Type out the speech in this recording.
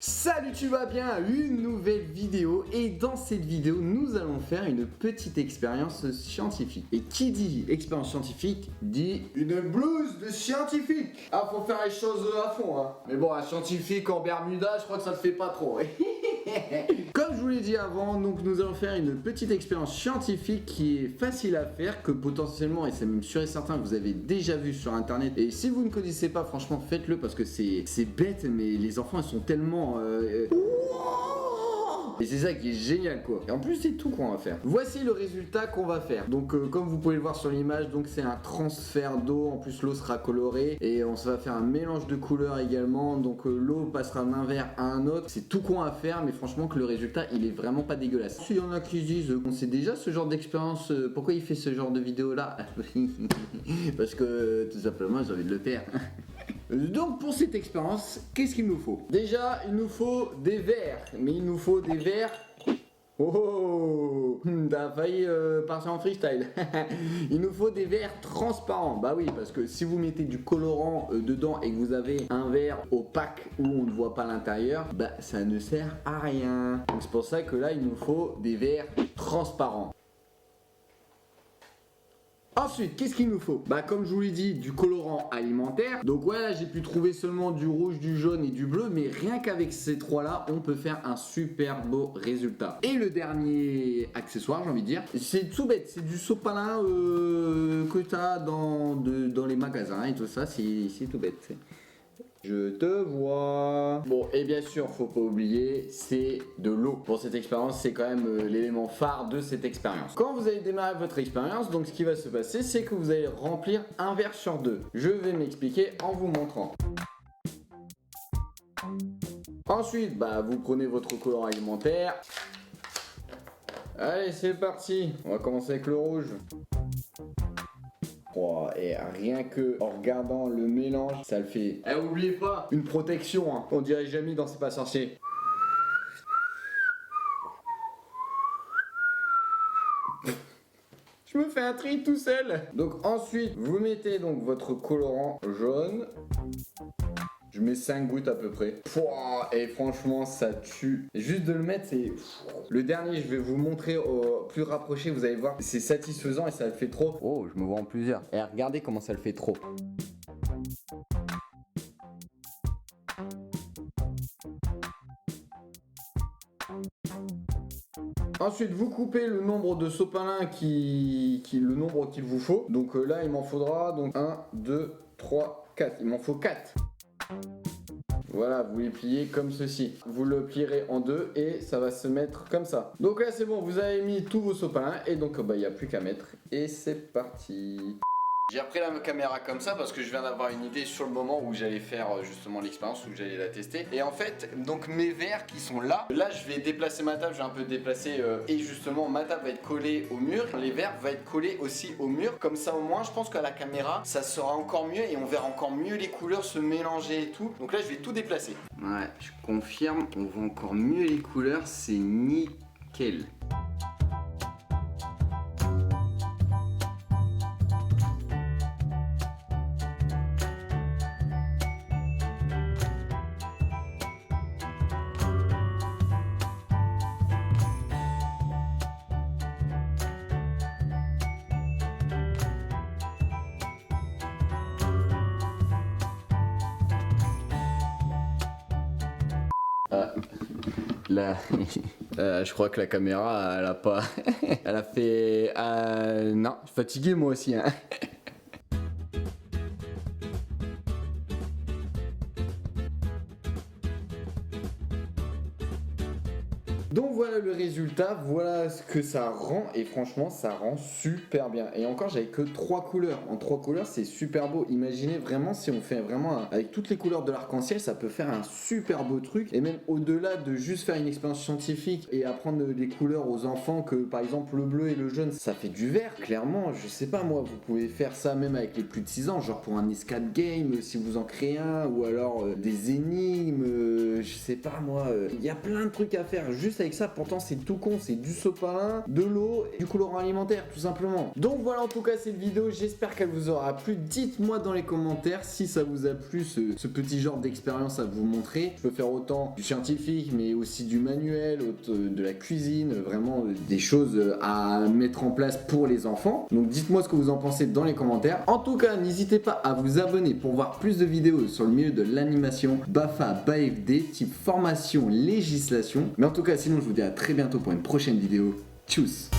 Salut, tu vas bien? Une nouvelle vidéo et dans cette vidéo nous allons faire une petite expérience scientifique. Et qui dit expérience scientifique dit une blouse de scientifique. Ah, faut faire les choses à fond hein. Mais bon, un scientifique en Bermuda, je crois que ça le fait pas trop. Comme je vous l'ai dit avant, donc nous allons faire une petite expérience scientifique qui est facile à faire, que potentiellement, et c'est même sûr et certain, vous avez déjà vu sur internet. Et si vous ne connaissez pas, franchement, faites-le parce que c'est bête, mais les enfants ils sont tellement et c'est ça qui est génial quoi. Et en plus c'est tout qu'on va faire. Voici le résultat qu'on va faire. Donc comme vous pouvez le voir sur l'image, donc c'est un transfert d'eau. En plus l'eau sera colorée et on va faire un mélange de couleurs également. Donc l'eau passera d'un verre à un autre. C'est tout qu'on va faire, mais franchement que le résultat il est vraiment pas dégueulasse. S'il y en a qui disent qu'on sait déjà ce genre d'expérience, pourquoi il fait ce genre de vidéo là? Parce que tout simplement j'ai envie de le faire. Donc pour cette expérience, qu'est-ce qu'il nous faut? Déjà, il nous faut des verres. Mais il nous faut des verres... Oh, t'as failli partir en freestyle. Il nous faut des verres transparents. Bah oui, parce que si vous mettez du colorant dedans et que vous avez un verre opaque où on ne voit pas l'intérieur, bah ça ne sert à rien. Donc c'est pour ça que là, il nous faut des verres transparents. Ensuite, qu'est-ce qu'il nous faut? Bah comme je vous l'ai dit, du colorant alimentaire. Donc voilà, j'ai pu trouver seulement du rouge, du jaune et du bleu, mais rien qu'avec ces trois-là, on peut faire un super beau résultat. Et le dernier accessoire, j'ai envie de dire, c'est tout bête, c'est du sopalin que tu as dans les magasins et tout ça, c'est tout bête. Je te vois. Bon, et bien sûr, faut pas oublier, c'est de l'eau. Pour cette expérience, c'est quand même l'élément phare de cette expérience. Quand vous allez démarrer votre expérience, donc ce qui va se passer, c'est que vous allez remplir un verre sur deux. Je vais m'expliquer en vous montrant. Ensuite, bah, vous prenez votre colorant alimentaire. Allez, c'est parti. On va commencer avec le rouge. Oh, et rien que en regardant le mélange, ça le fait. Eh, oubliez pas, une protection, hein. On dirait jamais dans C'est pas sorcier. Je me fais un tri tout seul. Donc ensuite, vous mettez donc votre colorant jaune. Je mets 5 gouttes à peu près. Pouah, et franchement, ça tue. Juste de le mettre, c'est... Le dernier, je vais vous montrer au plus rapproché, vous allez voir. C'est satisfaisant et ça le fait trop. Oh, je me vois en plusieurs. Et regardez comment ça le fait trop. Ensuite, vous coupez le nombre de sopalins le nombre qu'il vous faut. Donc là, il m'en faudra donc 1, 2, 3, 4. Il m'en faut 4. Voilà, vous les pliez comme ceci. Vous le plierez en deux et ça va se mettre comme ça. Donc là, c'est bon, vous avez mis tous vos sopalins et donc il n'y a plus qu'à mettre. Et c'est parti. J'ai repris la caméra comme ça parce que je viens d'avoir une idée sur le moment où j'allais faire justement l'expérience, où j'allais la tester. Et en fait, donc mes verres qui sont là, je vais déplacer ma table, je vais un peu déplacer et justement ma table va être collée au mur. Les verres vont être collés aussi au mur. Comme ça au moins, je pense qu'à la caméra, ça sera encore mieux et on verra encore mieux les couleurs se mélanger et tout. Donc là, je vais tout déplacer. Ouais, je confirme, on voit encore mieux les couleurs, c'est nickel. Là, je crois que la caméra, elle a pas... Elle a fait... non, je suis fatigué moi aussi. Hein. Donc voilà le résultat, voilà ce que ça rend et franchement ça rend super bien. Et encore j'avais que 3 couleurs, en 3 couleurs c'est super beau. Imaginez vraiment si on fait vraiment avec toutes les couleurs de l'arc-en-ciel, ça peut faire un super beau truc. Et même au-delà de juste faire une expérience scientifique et apprendre les couleurs aux enfants, que par exemple le bleu et le jaune ça fait du vert, clairement je sais pas moi, vous pouvez faire ça même avec les plus de 6 ans, genre pour un escape game si vous en créez un, ou alors des énigmes, je sais pas moi, il y a plein de trucs à faire juste avec avec ça, pourtant c'est tout con, c'est du sopalin, de l'eau et du colorant alimentaire tout simplement. Donc voilà, en tout cas cette vidéo, j'espère qu'elle vous aura plu. Dites-moi dans les commentaires si ça vous a plu, ce petit genre d'expérience à vous montrer. Je peux faire autant du scientifique mais aussi du manuel, de la cuisine, vraiment des choses à mettre en place pour les enfants. Donc dites-moi ce que vous en pensez dans les commentaires. En tout cas, n'hésitez pas à vous abonner pour voir plus de vidéos sur le milieu de l'animation, BAFA, BAFD, type formation, législation. Mais en tout cas, sinon je vous dis à très bientôt pour une prochaine vidéo. Tchuss!